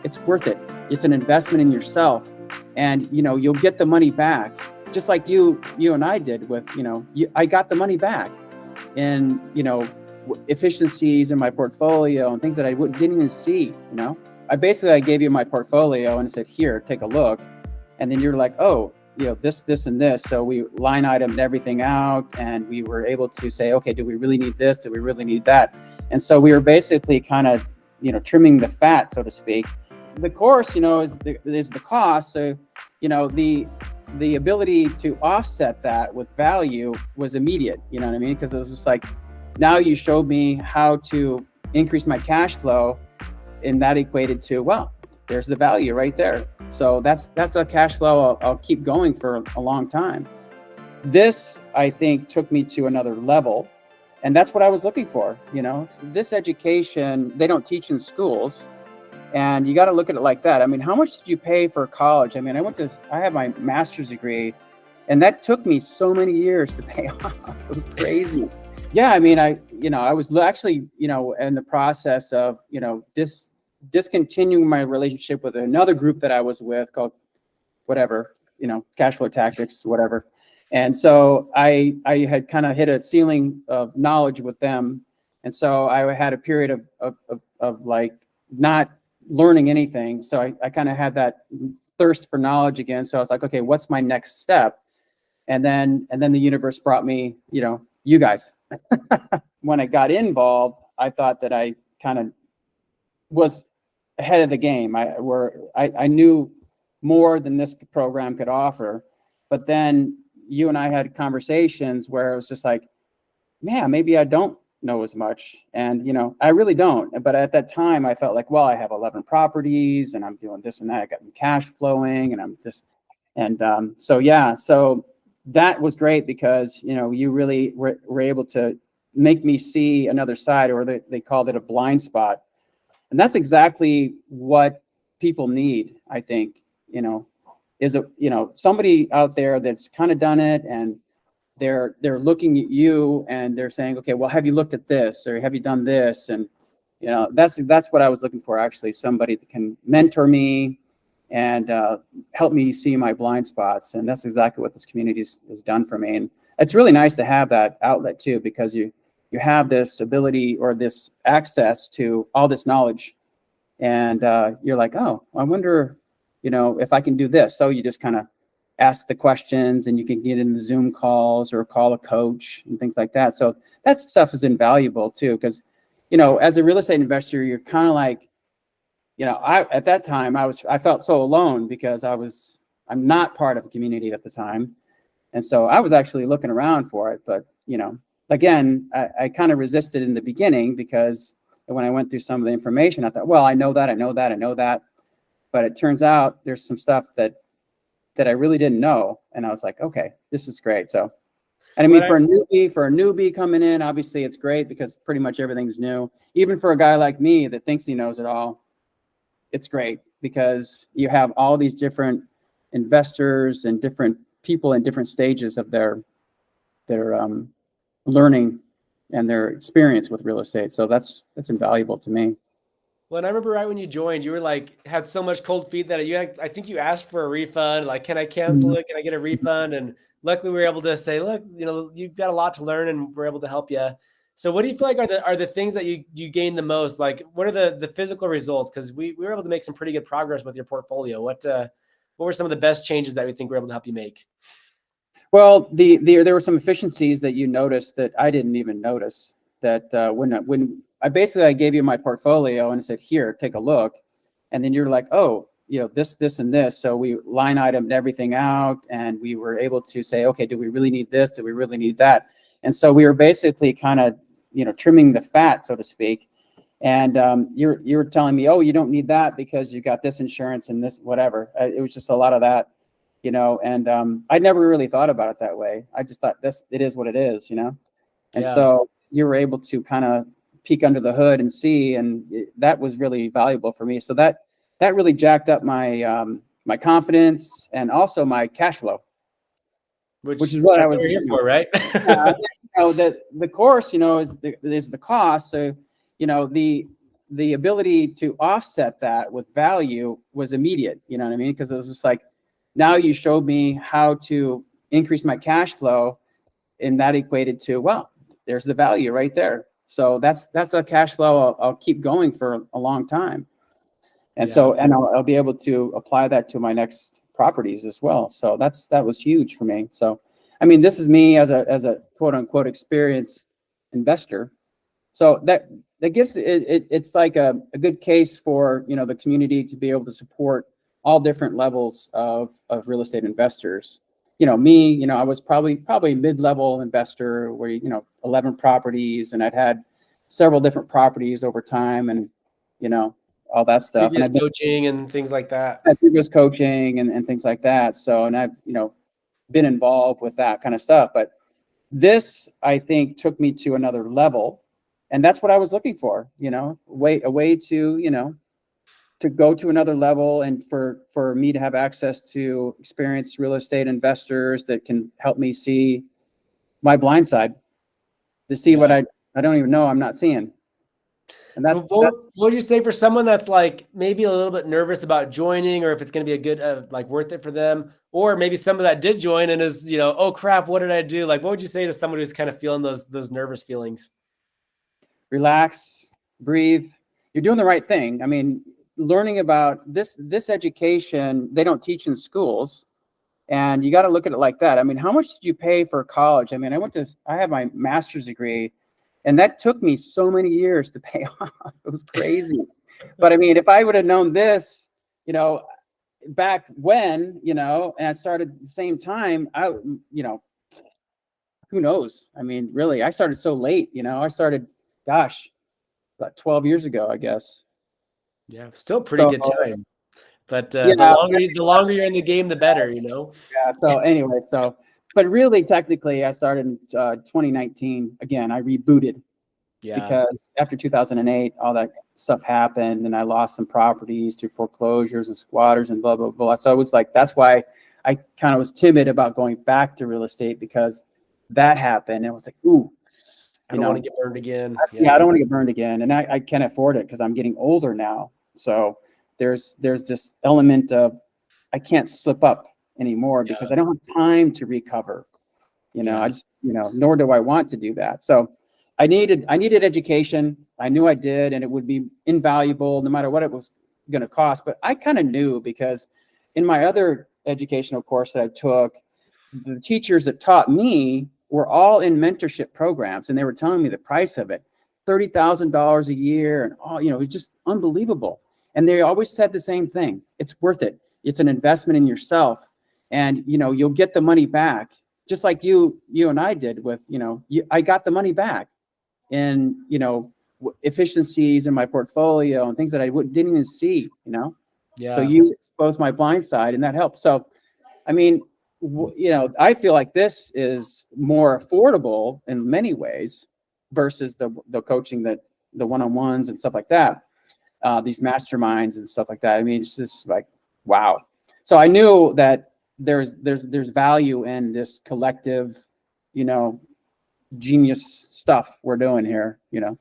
it's worth it. It's an investment in yourself, and you'll get the money back, just like you and I did with I got the money back in efficiencies in my portfolio and things that I didn't even see. I gave you my portfolio and said, here, take a look, and then you're like, oh, this and this. So we line itemed everything out, and we were able to say, okay, do we really need this? Do we really need that? And so we were basically kind of, trimming the fat, so to speak. The course, is the cost. So, the ability to offset that with value was immediate. You know what I mean? Because it was just like, now you showed me how to increase my cash flow, and that equated to, well, there's the value right there. So that's a cash flow I'll keep going for a long time. This, I think, took me to another level, and that's what I was looking for. This education, they don't teach in schools, and you got to look at it like that. I mean, how much did you pay for college? I mean, I have my master's degree, and that took me so many years to pay off. It was crazy. Yeah, I mean, I was actually, in the process of, discontinuing my relationship with another group that I was with called whatever, cash flow tactics, whatever. And so I had kind of hit a ceiling of knowledge with them. And so I had a period of like not learning anything. So I kind of had that thirst for knowledge again. So I was like, okay, what's my next step? And then the universe brought me, you guys. When I got involved, I thought that I kind of was ahead of the game. I knew more than this program could offer. But then you and I had conversations where it was just like, man, maybe I don't know as much. And, I really don't. But at that time, I felt like, well, I have 11 properties and I'm doing this and that. I got cash flowing and I'm just, and so that was great because, you really were able to make me see another side, or they called it a blind spot. And that's exactly what people need, I think, is somebody out there that's kind of done it, and they're looking at you and they're saying, okay, well, have you looked at this, or have you done this? And, that's what I was looking for, actually, somebody that can mentor me and help me see my blind spots. And that's exactly what this community has done for me. And it's really nice to have that outlet too, because you have this ability or this access to all this knowledge, and you're like, oh, I wonder, if I can do this. So you just kind of ask the questions, and you can get in the Zoom calls or call a coach and things like that. So that stuff is invaluable too, because, as a real estate investor, you're kind of like, at that time I felt so alone because I'm not part of a community at the time. And so I was actually looking around for it, but, again, I kind of resisted in the beginning, because when I went through some of the information, I thought, well, I know that. But it turns out there's some stuff that I really didn't know. And I was like, okay, this is great. So, and I mean, for a newbie coming in, obviously it's great because pretty much everything's new. Even for a guy like me that thinks he knows it all, it's great because you have all these different investors and different people in different stages of their learning and their experience with real estate. So that's invaluable to me. Well, and I remember right when you joined, you were like, had so much cold feet that I think you asked for a refund. Like, can I cancel it? Can I get a refund? And luckily we were able to say, look, you've got a lot to learn, and we're able to help you. So what do you feel like are the things that you gain the most? Like, what are the physical results? Because we were able to make some pretty good progress with your portfolio. What were some of the best changes that we think we're able to help you make? Well, there were some efficiencies that you noticed that I didn't even notice. That when I gave you my portfolio and I said, here, take a look, and then you're like, oh, this and this. So we line itemed everything out, and we were able to say, okay, do we really need this? Do we really need that? And so we were basically kind of trimming the fat, so to speak. And you were telling me, oh, you don't need that because you got this insurance and this whatever. It was just a lot of that. And I never really thought about it that way. I just thought it is what it is, And so you were able to kind of peek under the hood and see, and that was really valuable for me. So that really jacked up my my confidence and also my cash flow, which is what I was here for, right? The course, is the cost. So, the ability to offset that with value was immediate, you know what I mean? Because it was just like, now you showed me how to increase my cash flow, and that equated to, well, there's the value right there. So that's a cash flow I'll keep going for a long time. And so, and I'll be able to apply that to my next properties as well. So that was huge for me. So, I mean, this is me as a quote unquote experienced investor. So that gives it's like a good case for, you know, the community to be able to support all different levels of real estate investors. You know, me, you know, I was probably a mid-level investor where, you know, 11 properties, and I'd had several different properties over time, and, you know, all that stuff. Previous And I've coaching and things like that. had previous coaching and things like that. So, and I've, you know, been involved with that kind of stuff. But this, I think, took me to another level. And that's what I was looking for, you know, a way to, you know, to go to another level, and for me to have access to experienced real estate investors that can help me see my blind side, to see what I don't even know I'm not seeing. And So what would you say for someone that's like maybe a little bit nervous about joining, or if it's going to be a good, like worth it for them, or maybe someone that did join and is, you know, oh crap, what did I do? Like, what would you say to someone who's kind of feeling those nervous feelings? Relax, breathe. You're doing the right thing. I mean, learning about this education, they don't teach in schools, and you got to look at it like that. I mean, how much did you pay for college? I mean, I have my master's degree, and that took me so many years to pay off. It was crazy. But I mean, if I would have known this, you know, back when, you know, and I started at the same time, you know, who knows? I mean, really, I started so late, you know, I started, gosh, about 12 years ago, I guess. Yeah, still pretty good time. But yeah, the longer you're in the game, the better, you know? Yeah. So anyway, but really, technically, I started in 2019. Again, I rebooted because after 2008, all that stuff happened, and I lost some properties through foreclosures and squatters and blah, blah, blah. So I was like, that's why I kind of was timid about going back to real estate, because that happened. And it was like, ooh, I don't want to get burned again. Yeah, I don't want to get burned again. And I can't afford it because I'm getting older now. So there's this element of, I can't slip up anymore because I don't have time to recover. You know, I just, you know, nor do I want to do that. So I needed education. I knew I did, and it would be invaluable no matter what it was going to cost. But I kind of knew, because in my other educational course that I took, the teachers that taught me were all in mentorship programs, and they were telling me the price of it, $30,000 a year, and all, you know, it was just unbelievable. And they always said the same thing: it's worth it. It's an investment in yourself, and, you know, you'll get the money back, just like you and I did with, you know, I got the money back in, you know, efficiencies in my portfolio and things that I didn't even see, you know. So you exposed my blind side, and that helped. So, I mean, you know, I feel like this is more affordable in many ways versus the coaching, that the one-on-ones and stuff like that, these masterminds and stuff like that. I mean, it's just like, wow. So I knew that there's value in this collective, you know, genius stuff we're doing here, you know.